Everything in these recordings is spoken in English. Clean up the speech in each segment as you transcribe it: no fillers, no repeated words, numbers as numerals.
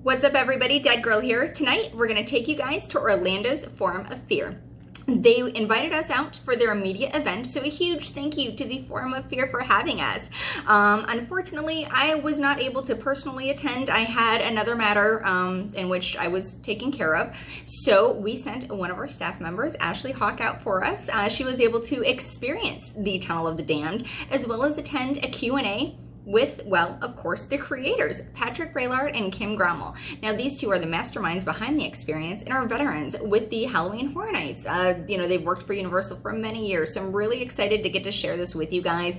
What's up everybody, Dead Girl here. Tonight we're going to take you guys to Orlando's Forum of Fear. They invited us out for their immediate event, so a huge thank you to the Forum of Fear for having us. Unfortunately, I was not able to personally attend. I had another matter in which I was taken care of, so we sent one of our staff members, Ashley Hawk, out for us. She was able to experience the Tunnel of the Damned, as well as attend a Q&A with, well, of course, the creators, Patrick Braillard and Kim Grommel. Now, these two are the masterminds behind the experience and are veterans with the Halloween Horror Nights. They've worked for Universal for many years, so I'm really excited to get to share this with you guys.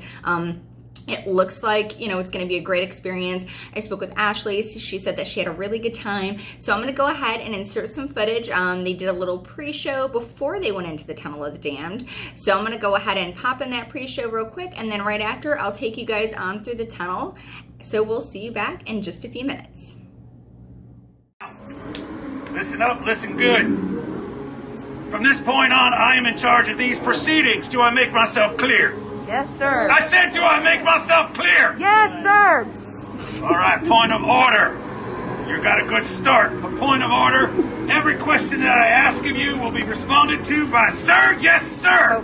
It looks like, it's going to be a great experience. I spoke with Ashley. She said that she had a really good time. So I'm going to go ahead and insert some footage. They did a little pre-show before they went into the Tunnel of the Damned. So I'm going to go ahead and pop in that pre-show real quick. And then right after, I'll take you guys on through the tunnel. So we'll see you back in just a few minutes. Listen up, listen good. From this point on, I am in charge of these proceedings. Do I make myself clear? Yes, sir. I said, do I make myself clear? Yes, sir. All right, point of order. You got a good start. A point of order. Every question that I ask of you will be responded to by sir, yes, sir.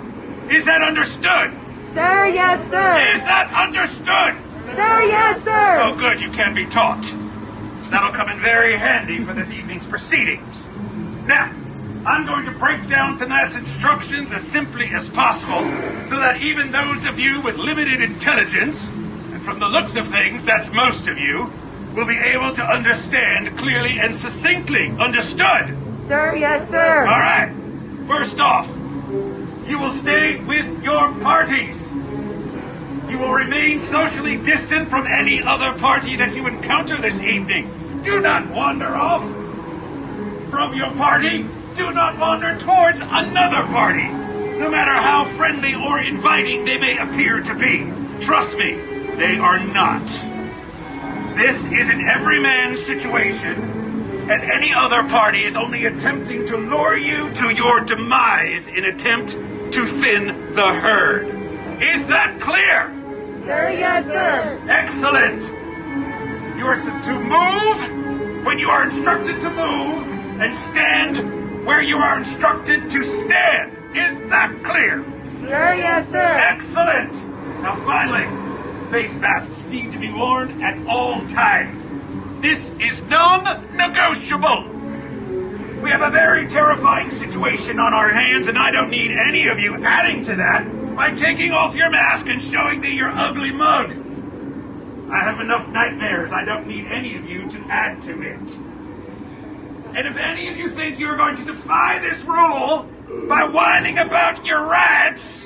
Is that understood? Sir, yes, sir. Is that understood? Sir, yes, sir. Oh, good, you can be taught. That'll come in very handy for this evening's proceedings. Now, I'm going to break down tonight's instructions as simply as possible so that even those of you with limited intelligence, and from the looks of things, that's most of you, will be able to understand clearly and succinctly. Understood? Sir, yes, sir. All right. First off, you will stay with your parties. You will remain socially distant from any other party that you encounter this evening. Do not wander off from your party. Do not wander towards another party, no matter how friendly or inviting they may appear to be. Trust me, they are not. This is an everyman situation, and any other party is only attempting to lure you to your demise in attempt to thin the herd. Is that clear? Sir, yes, sir. Excellent. You are to move when you are instructed to move, and stand where you are instructed to stand. Is that clear? Sir, yes, sir. Excellent. Now finally, face masks need to be worn at all times. This is non-negotiable. We have a very terrifying situation on our hands, and I don't need any of you adding to that by taking off your mask and showing me your ugly mug. I have enough nightmares. I don't need any of you to add to it. And if any of you think you're going to defy this rule by whining about your rights,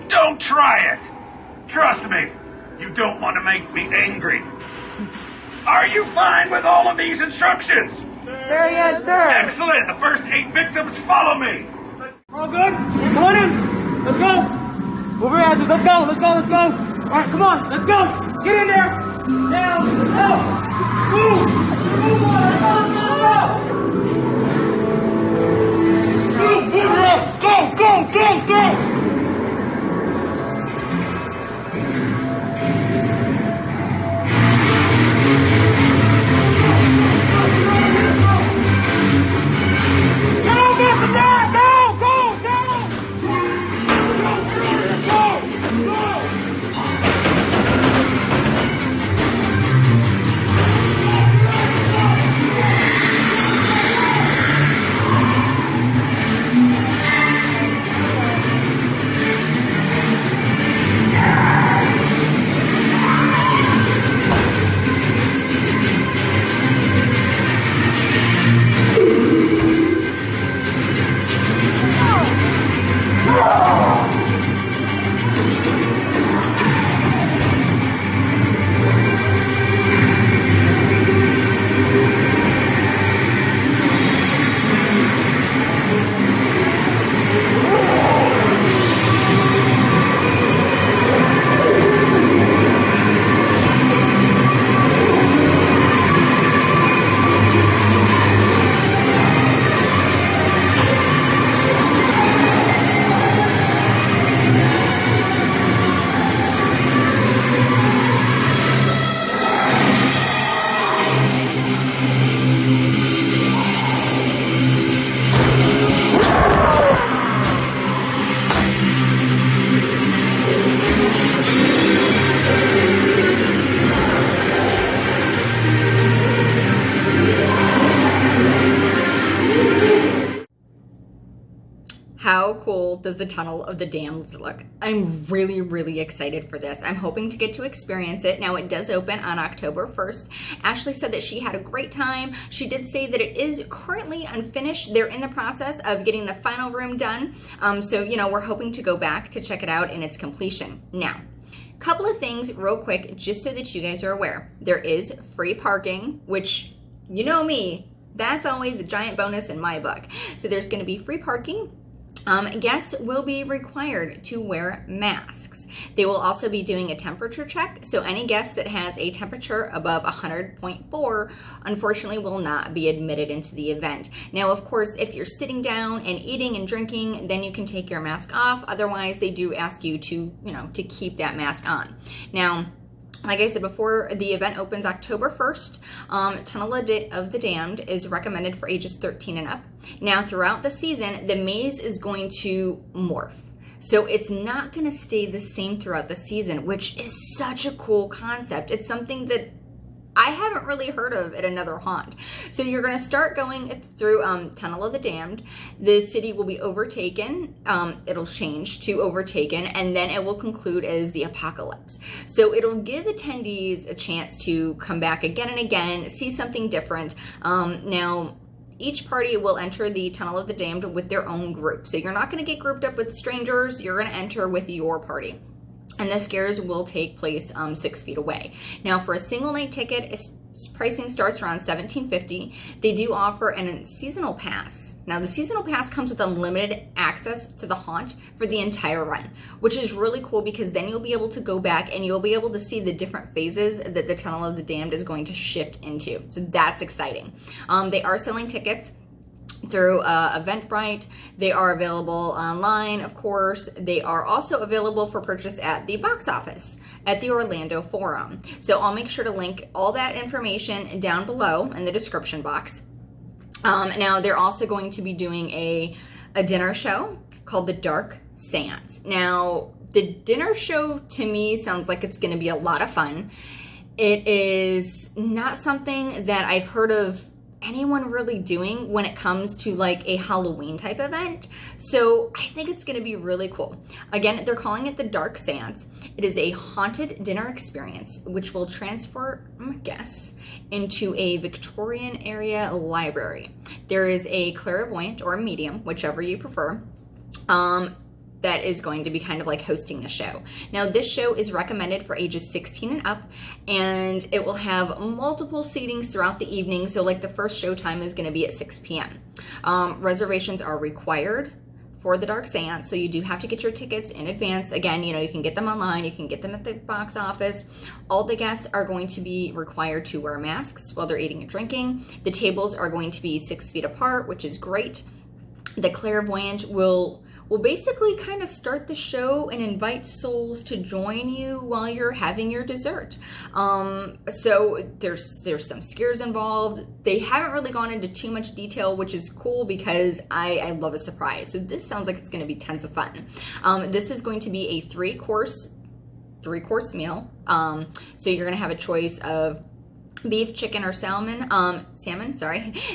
don't try it. Trust me, you don't want to make me angry. Are you fine with all of these instructions? Sir, yes, sir. Excellent. The first 8 victims follow me. All good? Come on in. Let's go. Move your asses. Let's go. Let's go. Let's go. All right, come on. Let's go. Get in there. Down. Out. Move. Move on. Let's go. Let's go. Go. does the Tunnel of the Damned look? I'm really, really excited for this. I'm hoping to get to experience it. Now, it does open on October 1st. Ashley said that she had a great time. She did say that it is currently unfinished. They're in the process of getting the final room done. So, you know, we're hoping to go back to check it out in its completion. Now, couple of things real quick, just so that you guys are aware. There is free parking, which, you know me, that's always a giant bonus in my book. So there's going to be free parking. Guests will be required to wear masks. They will also be doing a temperature check. So any guest that has a temperature above 100.4, unfortunately, will not be admitted into the event. Now, of course, if you're sitting down and eating and drinking, then you can take your mask off. Otherwise, they do ask you to, to keep that mask on. Now, like I said before, the event opens October 1st. Tunnel of the Damned is recommended for ages 13 and up. Now, throughout the season, the maze is going to morph. So it's not going to stay the same throughout the season, which is such a cool concept. It's something that I haven't really heard of at another haunt. So you're going to start going through Tunnel of the Damned. The city will be overtaken. It'll change to overtaken, and then it will conclude as the apocalypse. So it'll give attendees a chance to come back again and again, see something different. Now, each party will enter the Tunnel of the Damned with their own group. So you're not going to get grouped up with strangers. You're going to enter with your party. And the scares will take place 6 feet away. Now, for a single night ticket, pricing starts around $17.50. They do offer a seasonal pass. Now, the seasonal pass comes with unlimited access to the haunt for the entire run, which is really cool because then you'll be able to go back and you'll be able to see the different phases that the Tunnel of the Damned is going to shift into. So that's exciting. They are selling tickets through Eventbrite. They are available online, of course. They are also available for purchase at the box office at the Orlando Forum. So I'll make sure to link all that information down below in the description box. Now, they're also going to be doing a dinner show called The Dark Seance. Now, the dinner show to me sounds like it's going to be a lot of fun. It is not something that I've heard of anyone really doing when it comes to like a Halloween type event. So I think it's going to be really cool. Again, they're calling it the Dark Seance. It is a haunted dinner experience which will transform guests into a Victorian era library. There is a clairvoyant or a medium, whichever you prefer, that is going to be kind of like hosting the show. Now, this show is recommended for ages 16 and up, and it will have multiple seatings throughout the evening. So like the first show time is going to be at 6 p.m. Reservations are required for the Dark Seance, so you do have to get your tickets in advance. Again, you can get them online, you can get them at the box office. All the guests are going to be required to wear masks while they're eating and drinking. The tables are going to be 6 feet apart, which is great. The clairvoyant will basically kind of start the show and invite souls to join you while you're having your dessert. So there's some scares involved. They haven't really gone into too much detail, which is cool because I love a surprise. So this sounds like it's going to be tons of fun. This is going to be a three-course meal. So you're going to have a choice of beef, chicken, or salmon.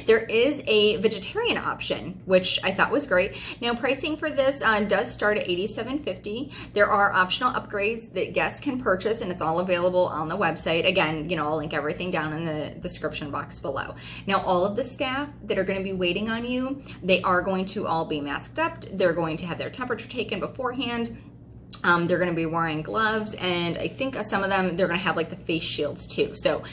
There is a vegetarian option, which I thought was great. Now, pricing for this does start at $87.50. There are optional upgrades that guests can purchase, and it's all available on the website. Again, I'll link everything down in the description box below. Now, all of the staff that are going to be waiting on you, they are going to all be masked up. They're going to have their temperature taken beforehand. They're going to be wearing gloves, and I think some of them, they're going to have like the face shields too. So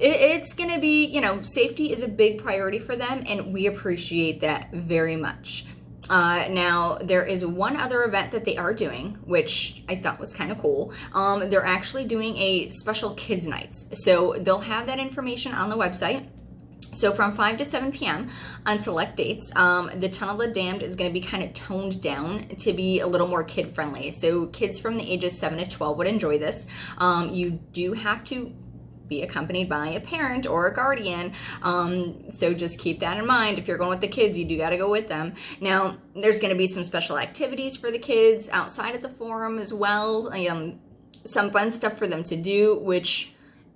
it's going to be, safety is a big priority for them, and we appreciate that very much. Now, there is one other event that they are doing, which I thought was kind of cool. They're actually doing a special kids nights. So they'll have that information on the website. So from 5 to 7 p.m. on select dates, the Tunnel of the Damned is going to be kind of toned down to be a little more kid-friendly. So kids from the ages 7 to 12 would enjoy this. You do have to be accompanied by a parent or a guardian. So just keep that in mind. If you're going with the kids, you do got to go with them. Now, there's going to be some special activities for the kids outside of the forum as well. Some fun stuff for them to do, which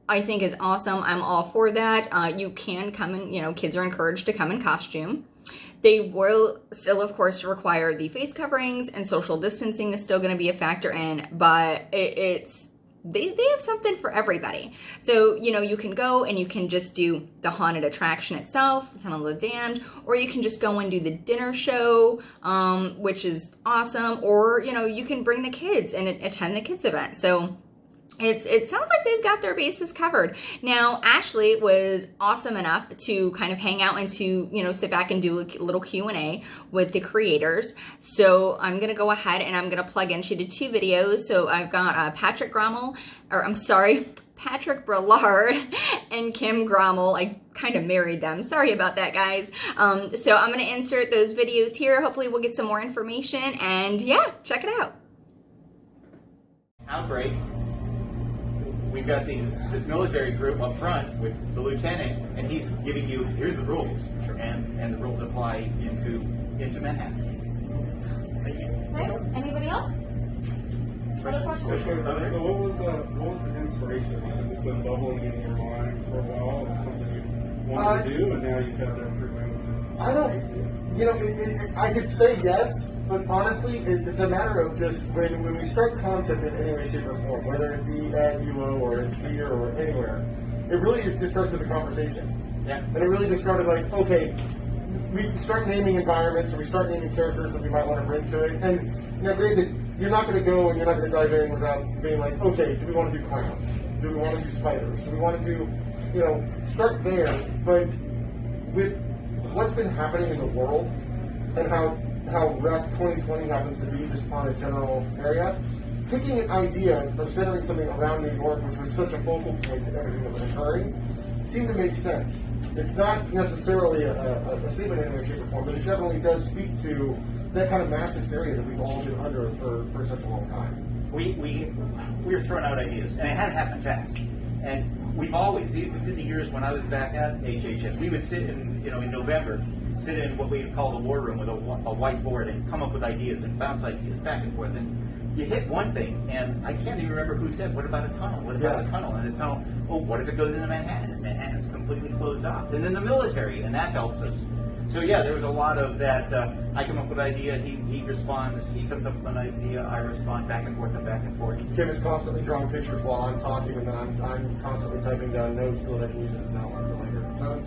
I think is awesome. I'm all for that. You can come in, kids are encouraged to come in costume. They will still, of course, require the face coverings, and social distancing is still going to be a factor in, but they have something for everybody. So, you know, you can go and you can just do the haunted attraction itself, the Tunnel of the Damned, or you can just go and do the dinner show, which is awesome, or, you know, you can bring the kids and attend the kids event. So it sounds like they've got their bases covered. Now, Ashley was awesome enough to kind of hang out and to, you know, sit back and do a little Q&A with the creators. So I'm going to go ahead and I'm going to plug in. She did 2 videos. So I've got Patrick Brillard and Kim Grommel. I kind of married them. Sorry about that, guys. So I'm going to insert those videos here. Hopefully we'll get some more information, and yeah, check it out. Outbreak. We've got this military group up front with the lieutenant, and he's giving you, here's the rules, and the rules apply into Manhattan. Thank you. Okay. Anybody else? Other questions? So what was the inspiration? Has this been bubbling in your mind for a while? Is it something you wanted to do, and now you've got that freedom? I don't, you know, I could say yes, but honestly, it's a matter of just when we start concept in any way, shape, or form, whether it be at UO or in Sphere or anywhere, it really just starts with a conversation. Yeah. And it really just started like, okay, we start naming environments, and we start naming characters that we might want to bring to it. And, you know, granted, you're not going to go and you're not going to dive in without being like, okay, do we want to do clowns? Do we want to do spiders? Do we want to do, you know, start there. But with what's been happening in the world and how REC 2020 happens to be just on a general area, picking an idea of centering something around New York, which was such a focal point of everything that was occurring, seemed to make sense. It's not necessarily a statement in any way, shape, or form, but it definitely does speak to that kind of mass hysteria that we've all been under for such a long time. We were throwing out ideas, and it had to happen fast. And we've always, even the years when I was back at HHS, we would sit in November, sit in what we call the war room with a whiteboard and come up with ideas and bounce ideas back and forth. And you hit one thing, and I can't even remember who said, what about a tunnel? What about a tunnel? And the tunnel, oh, what if it goes into Manhattan? And Manhattan's completely closed off. And then the military, and that helps us. So yeah, there was a lot of that. I come up with an idea, he responds, he comes up with an idea, I respond, back and forth and back and forth. Kim is constantly drawing pictures while I'm talking, and then I'm constantly typing down notes so that I can use it as an outline for later. So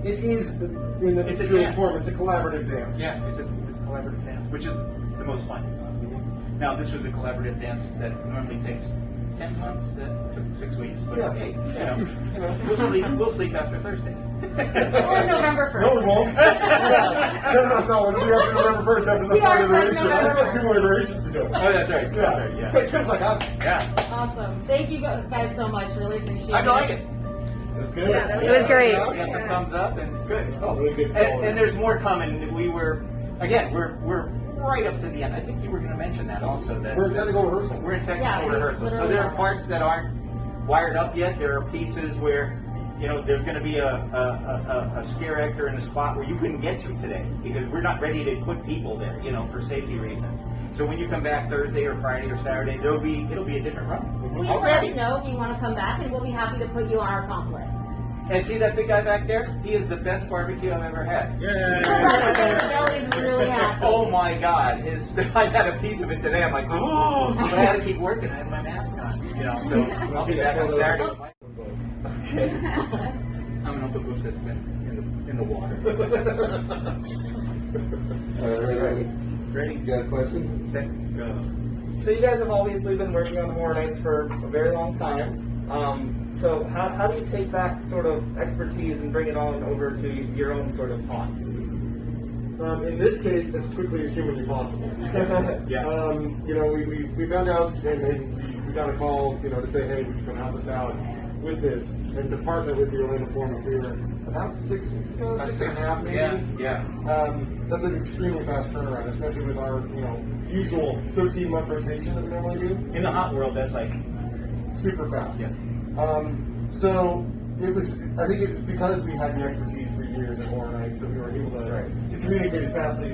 it is in the purest form. It's a collaborative dance. Yeah, it's a collaborative dance, which is the most fun. Now, this was a collaborative dance that normally takes 10 months, that took 6 weeks, but okay, we'll sleep after Thursday. Or November 1st. No, we won't. No, it'll be after November 1st after the third iteration. I still have 2 more iterations to go. Oh, that's right. Yeah. That's right, yeah. Kim's like, Yeah. Awesome. Thank you guys so much. Really appreciate it. I like it. That's good. Yeah, it was great. We got some thumbs up and good. Oh. Really good And there's more coming. We're right up to the end. I think you were going to mention that also. That We're in technical rehearsal. We're in technical rehearsal. So there are parts that aren't wired up yet. There are pieces where, there's going to be a scare actor in a spot where you couldn't get to today because we're not ready to put people there, for safety reasons. So when you come back Thursday or Friday or Saturday, it'll be a different run. Please let us know if you want to come back, and we'll be happy to put you on our comp list. And see that big guy back there? He is the best barbecue I've ever had. Kelly's really happy. Oh my God! I had a piece of it today. I'm like, oh! But I had to keep working. I had my mask on, So I'll be back on Saturday. I'm an Uncle Goose that's been in the water. All right. Ready? You got a question? Set, go. So you guys have obviously been working on the Horror Nights for a very long time. So how do you take that sort of expertise and bring it on over to your own sort of haunt? In this case, as quickly as humanly possible. Yeah. We found out and we got a call, to say, hey, would you come help us out with this and to partner with the Orlando Forum of Fear about 6 weeks ago, 6.5 maybe. Yeah. That's an extremely fast turnaround, especially with our usual 13-month rotation that we normally do. In the hot world, that's like super fast. Yeah. So it was. I think it was because we had the expertise for years at Horror Nights that we were able to communicate as fast as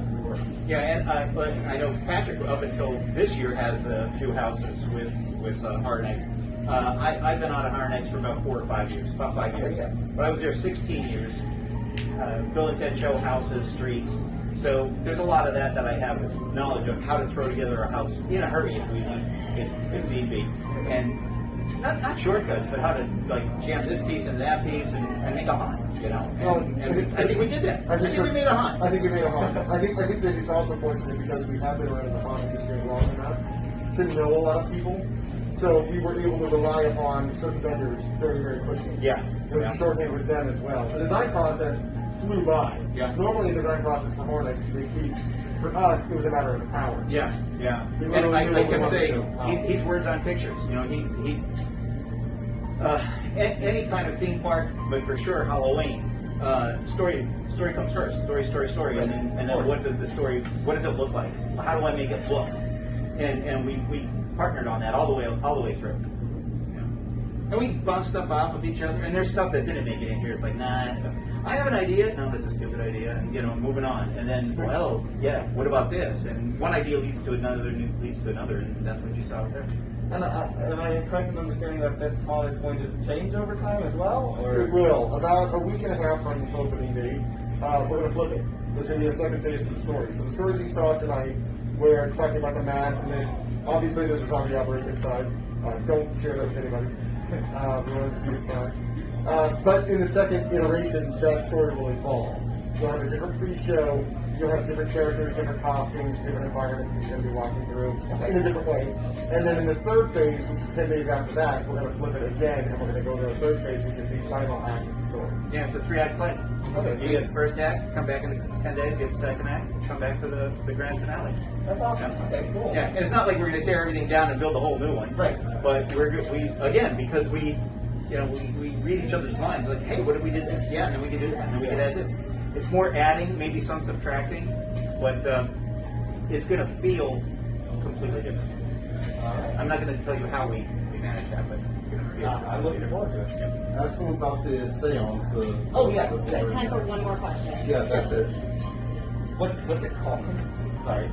we were. Yeah, and but I know Patrick up until this year has a few houses with Horror Nights. I've been on a Horror Nights for about 4 or 5 years, about 5 years. But I was there 16 years. Bill and Ted show houses, streets. So there's a lot of that I have knowledge of how to throw together a house in a hurry if need be. And not shortcuts, but how to like jam this piece into that piece and make a haunt, you know. And I think we did that. I think we made a haunt. I think we made a haunt. I think that it's also fortunate because we have been around the haunt industry long enough to know a lot of people. So we were able to rely upon certain vendors very, very quickly. Yeah. There was a shorthand with them as well. The design process flew by. Yeah. Normally, the design process for Hornets can take weeks. For us, it was a matter of hours. Yeah. And I kept saying, he's words on pictures. You know, he any kind of theme park, but for sure Halloween. Story comes first. Story, and then what does it look like? How do I make it look? And we partnered on that all the way through. Yeah. And we bounce stuff off of each other. And there's stuff that didn't make it in here. It's like, nah, I have an idea. No, that's a stupid idea. And moving on. And then, well, yeah, what about this? And one idea leads to another, and that's what you saw there. And am I correct in understanding that this hall is going to change over time as well? Or? It will. About a week and a half from opening date, we're going to flip it. There's going to be a second phase to the story. So the story that you saw tonight, where it's talking about the mass, and then obviously there's a zombie outbreak inside. Don't share that with anybody. We want it to be surprised. But in the second iteration, that story will evolve. You'll have a different pre-show. You'll have different characters, different costumes, different environments that you're going to be walking through in a different way. And then in the third phase, which is 10 days after that, we're going to flip it again, and we're going to go to the third phase, which is the final act of the story. Yeah, it's a 3-act play. Okay. You get the first act, come back in 10 days, get the second act, come back for the grand finale. That's awesome. Yeah. Okay, cool. Yeah, and it's not like we're going to tear everything down and build a whole new one. Right. But because we read each other's minds, like, hey, what if we did this? Yeah, and then we could do that, and then we could add this. It's more adding, maybe some subtracting, but it's going to feel completely different. I'm not going to tell you how we manage that, but it's going to feel. I'm looking forward to it. Yeah. Ask them about the seance. Oh, yeah. Time for one more question. Yeah, that's it. What's it called? Sorry.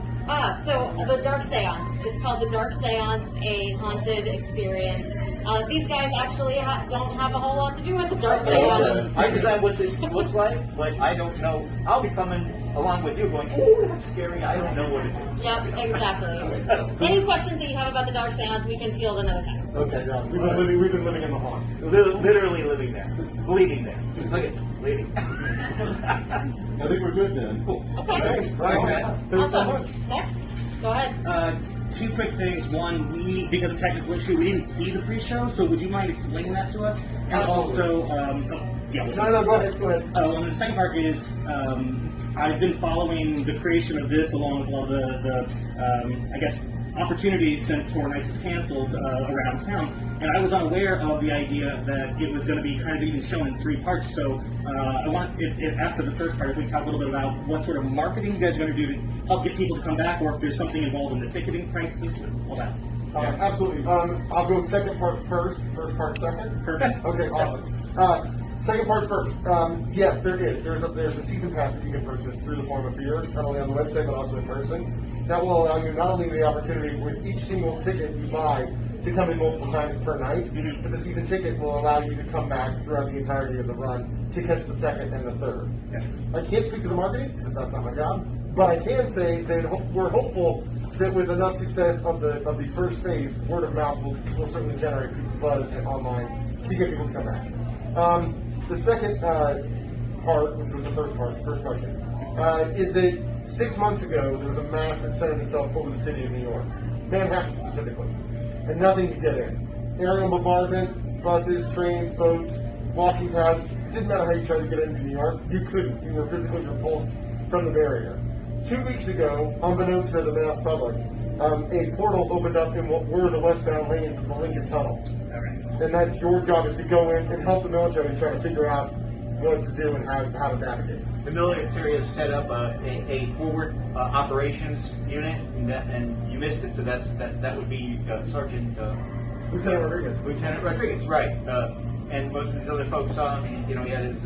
So the Dark Seance. It's called the Dark Seance, a haunted experience. These guys actually don't have a whole lot to do with the Dark Seance. I designed what this looks like, but I don't know. I'll be coming along with you going, oh, that's scary. I don't know what it is. Yep, exactly. Any questions that you have about the Dark Seance, we can field another time. Okay, yeah. We've been living in the haunt. Literally living there. Bleeding there. Look at it. Bleeding. I think we're good then. Cool. Okay. Thanks so much. Awesome. Next, go ahead. Two quick things. One, because of technical issue, we didn't see the pre-show, so would you mind explaining that to us? And also, No, go ahead. And the second part is, I've been following the creation of this along with all the opportunities since Horror Nights was canceled around town, and I was unaware of the idea that it was going to be kind of even shown in 3 parts. So I want, if after the first part, if we can talk a little bit about what sort of marketing you guys are going to do to help get people to come back, or if there's something involved in the ticketing prices, all that. Absolutely. I'll go second part first part second. Perfect. Okay, awesome. Second part first. Yes, there is. There's a season pass that you can purchase through the Form of Fear, not only on the website but also in person. That will allow you not only the opportunity with each single ticket you buy to come in multiple times per night, but the season ticket will allow you to come back throughout the entirety of the run to catch the second and the third. I can't speak to the marketing because that's not my job, but I can say that we're hopeful that with enough success of the first phase, word of mouth will certainly generate buzz online to get people to come back. The second part, which was the first question, is that 6 months ago there was a mass that centered itself over the city of New York, Manhattan specifically, and nothing could get in. Aerial bombardment, buses, trains, boats, walking paths. Didn't matter how you tried to get into New York, you couldn't. You were physically repulsed from the barrier. 2 weeks ago, unbeknownst to the mass public, a portal opened up in what were the westbound lanes of the Lincoln Tunnel. And that's your job, is to go in and help the military try to figure out what to do and how to navigate. The military has set up a forward operations unit, and you missed it, so that would be Sergeant Lieutenant Rodriguez, right? And most of these other folks saw him. He had his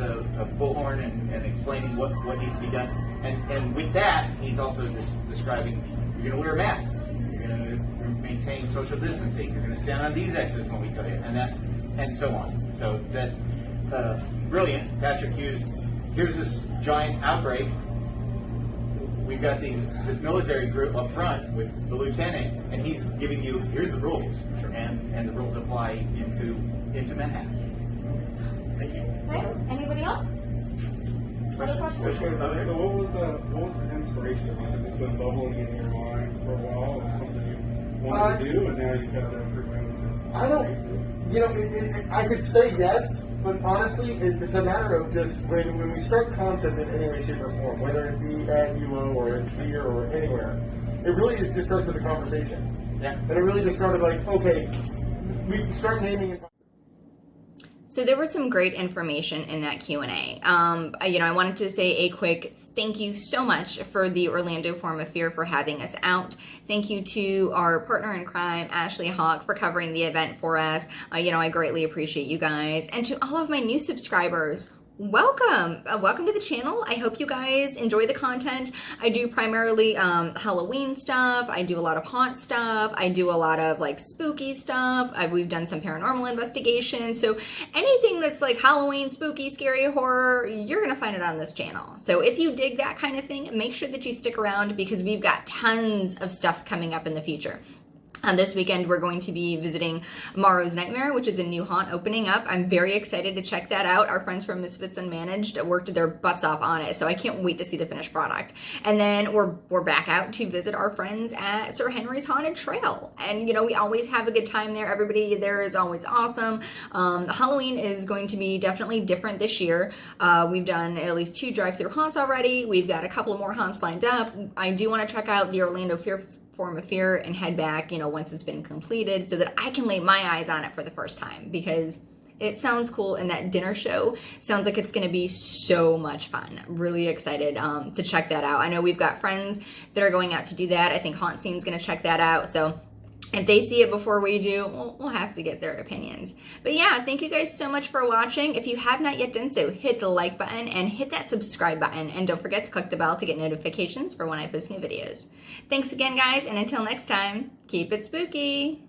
bullhorn and explaining what needs to be done. And with that, he's also describing you're going to wear masks, you're going to maintain social distancing, you're going to stand on these exits when we tell you, and so on. So that's brilliant. Patrick used here's this giant outbreak. We've got this military group up front with the lieutenant, and he's giving you, here's the rules, and the rules apply into Manhattan. Thank you. Okay. Anybody else? Other questions? So what was the inspiration? Has this been bubbling in your minds for a while? Or something you wanted to do, and now you've got enough freedom to... I don't, you know, I could say yes, but honestly, it's a matter of just when we start concept in any way, shape, or form, whether it be at UO or at Sphere or anywhere, it really just starts with a conversation. Yeah. And it really just started like, okay, we start naming and... So there was some great information in that Q&A. I wanted to say a quick thank you so much for the Orlando Forum of Fear for having us out. Thank you to our partner in crime, Ashley Hawk, for covering the event for us. I greatly appreciate you guys. And to all of my new subscribers, welcome. Welcome to the channel. I hope you guys enjoy the content. I do primarily Halloween stuff. I do a lot of haunt stuff. I do a lot of like spooky stuff. We've done some paranormal investigations. So anything that's like Halloween, spooky, scary, horror, you're going to find it on this channel. So if you dig that kind of thing, make sure that you stick around because we've got tons of stuff coming up in the future. This weekend, we're going to be visiting Morrow's Nightmare, which is a new haunt opening up. I'm very excited to check that out. Our friends from Misfits Unmanaged worked their butts off on it, so I can't wait to see the finished product. And then we're back out to visit our friends at Sir Henry's Haunted Trail. And, we always have a good time there. Everybody there is always awesome. Halloween is going to be definitely different this year. We've done at least 2 drive-through haunts already. We've got a couple more haunts lined up. I do want to check out the Orlando Forum of Fear and head back, once it's been completed so that I can lay my eyes on it for the first time because it sounds cool and that dinner show sounds like it's going to be so much fun. I'm really excited to check that out. I know we've got friends that are going out to do that. I think Haunt Scene's going to check that out. So if they see it before we do, we'll have to get their opinions. But yeah, thank you guys so much for watching. If you have not yet done so, hit the like button and hit that subscribe button. And don't forget to click the bell to get notifications for when I post new videos. Thanks again, guys. And until next time, keep it spooky.